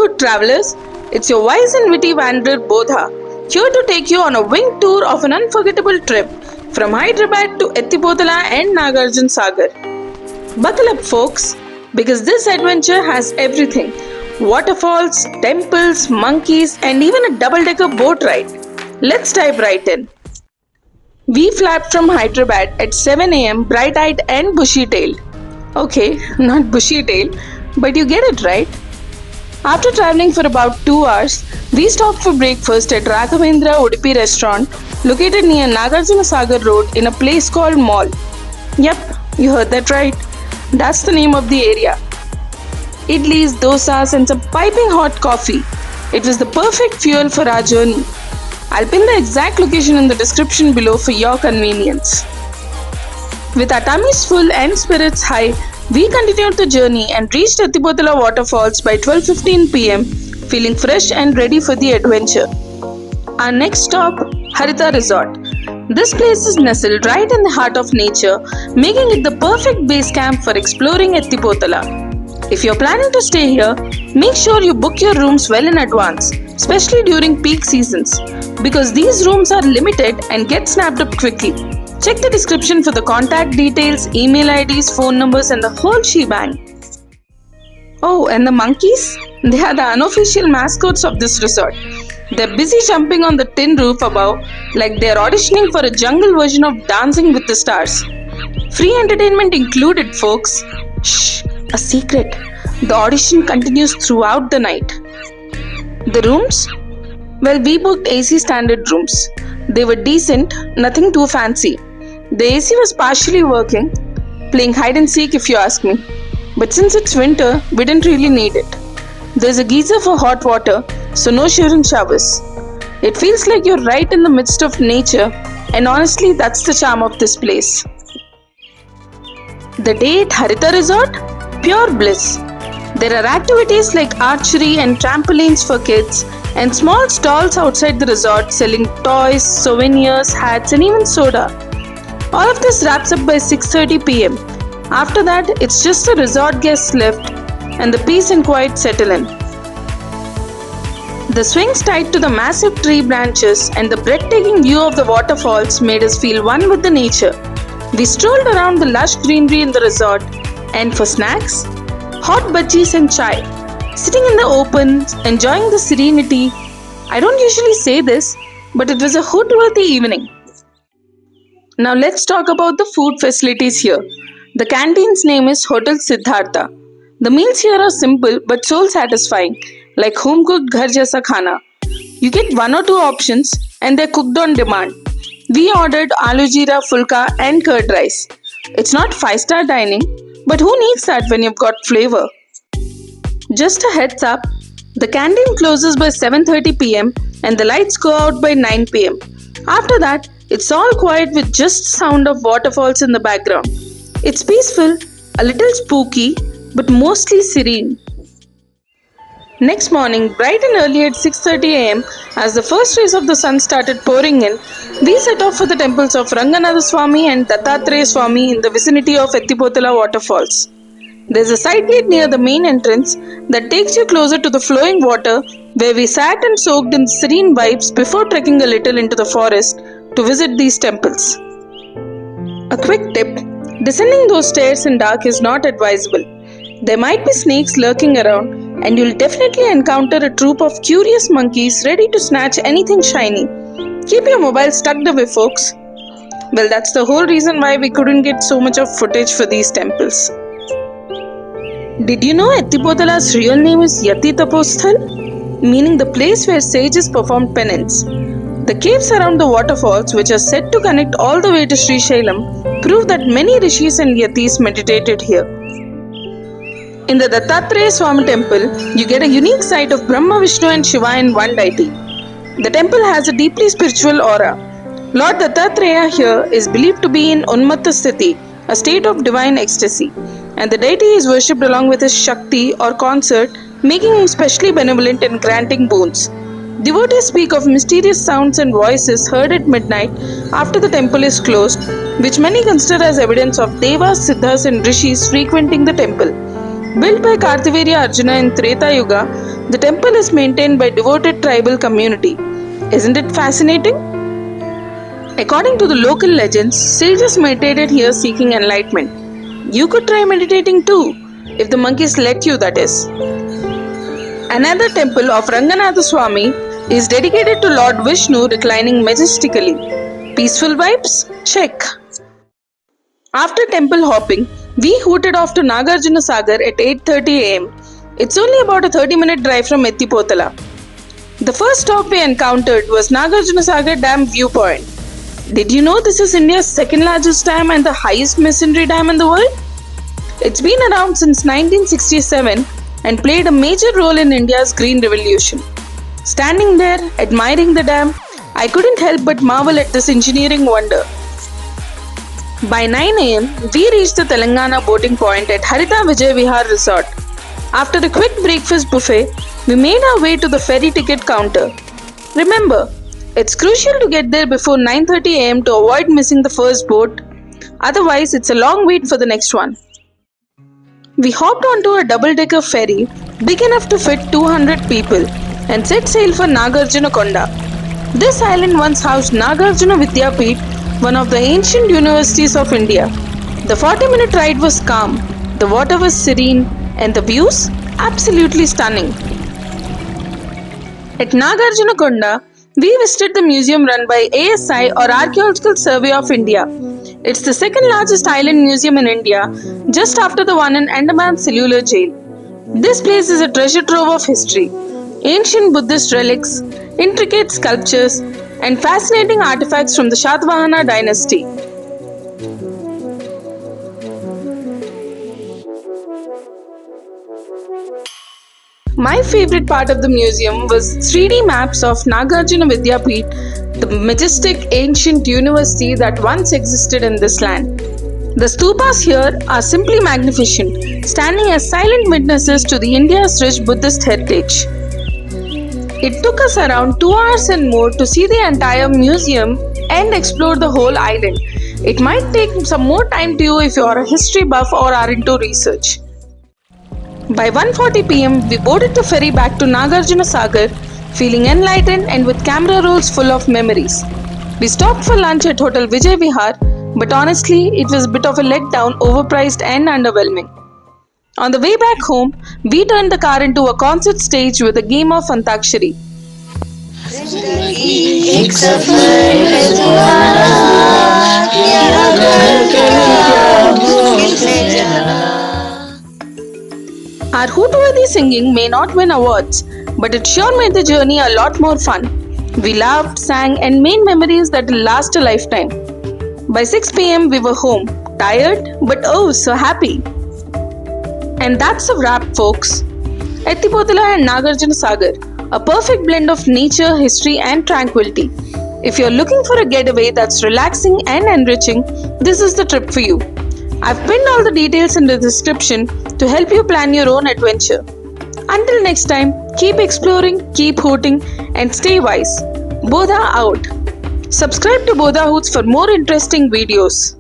Hood travelers, it's your wise and witty wanderer Bodha, here to take you on a winged tour of an unforgettable trip from Hyderabad to Ethipothala and Nagarjuna Sagar. Buckle up folks, because this adventure has everything: waterfalls, temples, monkeys and even a double-decker boat ride. Let's dive right in. We flapped from Hyderabad at 7 am bright-eyed and bushy-tailed. Okay, not bushy-tailed, but you get it right. After travelling for about 2 hours, we stopped for breakfast at Raghavendra Udupi restaurant located near Nagarjuna Sagar Road in a place called Mall. Yep, you heard that right. That's the name of the area. Idlis, dosas and some piping hot coffee. It was the perfect fuel for our journey. I'll pin the exact location in the description below for your convenience. With our tummies full and spirits high, we continued the journey and reached Ethipothala Waterfalls by 12:15 pm, feeling fresh and ready for the adventure. Our next stop, Haritha Resort. This place is nestled right in the heart of nature, making it the perfect base camp for exploring Ethipothala. If you're planning to stay here, make sure you book your rooms well in advance, especially during peak seasons, because these rooms are limited and get snapped up quickly. Check the description for the contact details, email IDs, phone numbers and the whole shebang. Oh, and the monkeys? They are the unofficial mascots of this resort. They're busy jumping on the tin roof above like they're auditioning for a jungle version of Dancing with the Stars. Free entertainment included, folks. Shh, a secret. The audition continues throughout the night. The rooms? Well, we booked AC standard rooms. They were decent, nothing too fancy. The AC was partially working, playing hide and seek if you ask me. But since it's winter, we didn't really need it. There's a geyser for hot water, so no shivering showers. It feels like you're right in the midst of nature, and honestly, that's the charm of this place. The day at Haritha Resort? Pure bliss. There are activities like archery and trampolines for kids, and small stalls outside the resort selling toys, souvenirs, hats and even soda. All of this wraps up by 6:30 pm. After that, it's just the resort guests left and the peace and quiet settle in. The swings tied to the massive tree branches and the breathtaking view of the waterfalls made us feel one with the nature. We strolled around the lush greenery in the resort, and for snacks, hot bhajis and chai. Sitting in the open, enjoying the serenity. I don't usually say this, but it was a hood-worthy evening. Now let's talk about the food facilities here. The canteen's name is Hotel Siddhartha. The meals here are simple but soul satisfying, like home-cooked ghar jaisa khana. You get 1 or 2 options and they're cooked on demand. We ordered aloo jeera fulka and curd rice. It's not 5-star dining, but who needs that when you've got flavor? Just a heads up, the canteen closes by 7:30 pm and the lights go out by 9 pm. After that, it's all quiet with just sound of waterfalls in the background. It's peaceful, a little spooky, but mostly serene. Next morning, bright and early at 6:30 am, as the first rays of the sun started pouring in, we set off for the temples of Ranganatha Swamy and Dattatreya Swamy in the vicinity of Ethipothala Waterfalls. There's a side gate near the main entrance that takes you closer to the flowing water, where we sat and soaked in serene vibes before trekking a little into the forest to visit these temples. A quick tip: descending those stairs in dark is not advisable. There might be snakes lurking around, and you'll definitely encounter a troop of curious monkeys ready to snatch anything shiny. Keep your mobile tucked away, folks. Well, that's the whole reason why we couldn't get so much of footage for these temples. Did you know Ethipothala's real name is Ethipothala, meaning the place where sages performed penance? The caves around the waterfalls, which are said to connect all the way to Sri Shailam, prove that many rishis and yatis meditated here. In the Dattatreya Swamy temple, you get a unique sight of Brahma, Vishnu and Shiva in one deity. The temple has a deeply spiritual aura. Lord Dattatreya here is believed to be in Unmatta Sthiti, a state of divine ecstasy, and the deity is worshipped along with his Shakti or consort, making him specially benevolent and granting boons. Devotees speak of mysterious sounds and voices heard at midnight after the temple is closed, which many consider as evidence of devas, siddhas and rishis frequenting the temple. Built by Kartavirya Arjuna in Treta Yuga, the temple is maintained by devoted tribal community. Isn't it fascinating? According to the local legends, sages meditated here seeking enlightenment. You could try meditating too, if the monkeys let you, that is. Another temple of Ranganatha Swamy is dedicated to Lord Vishnu reclining majestically. Peaceful vibes? Check. After temple hopping, we hooted off to Nagarjuna Sagar at 8:30 am. It's only about a 30-minute drive from Ethipothala. The first stop we encountered was Nagarjuna Sagar Dam Viewpoint. Did you know this is India's second largest dam and the highest masonry dam in the world? It's been around since 1967 and played a major role in India's Green Revolution. Standing there, admiring the dam, I couldn't help but marvel at this engineering wonder. By 9 am, we reached the Telangana boating point at Haritha Vijaya Resort. After a quick breakfast buffet, we made our way to the ferry ticket counter. Remember, it's crucial to get there before 9:30 am to avoid missing the first boat. Otherwise, it's a long wait for the next one. We hopped onto a double-decker ferry big enough to fit 200 people and set sail for Nagarjuna Konda. This island once housed Nagarjuna Vidyapith, one of the ancient universities of India. The 40-minute ride was calm, the water was serene, and the views absolutely stunning. At Nagarjuna Konda, we visited the museum run by ASI or Archaeological Survey of India. It's the second largest island museum in India, just after the one in Andaman Cellular Jail. This place is a treasure trove of history. Ancient Buddhist relics, intricate sculptures, and fascinating artifacts from the Shatvahana dynasty. My favorite part of the museum was 3D maps of Nagarjuna Vidyapith, the majestic ancient university that once existed in this land. The stupas here are simply magnificent, standing as silent witnesses to the India's rich Buddhist heritage. It took us around 2 hours and more to see the entire museum and explore the whole island. It might take some more time to you if you are a history buff or are into research. By 1:40 pm, we boarded the ferry back to Nagarjuna Sagar, feeling enlightened and with camera rolls full of memories. We stopped for lunch at Hotel Vijaya Vihar, but honestly, it was a bit of a letdown, overpriced and underwhelming. On the way back home, we turned the car into a concert stage with a game of Antakshari. Our hoot-worthy singing may not win awards, but it sure made the journey a lot more fun. We laughed, sang, and made memories that will last a lifetime. By 6 pm, we were home, tired, but oh, so happy. And that's a wrap, folks. Ethipothala and Nagarjuna Sagar, a perfect blend of nature, history, and tranquility. If you're looking for a getaway that's relaxing and enriching, this is the trip for you. I've pinned all the details in the description to help you plan your own adventure. Until next time, keep exploring, keep hooting, and stay wise. Bodha out. Subscribe to Bodha Hoots for more interesting videos.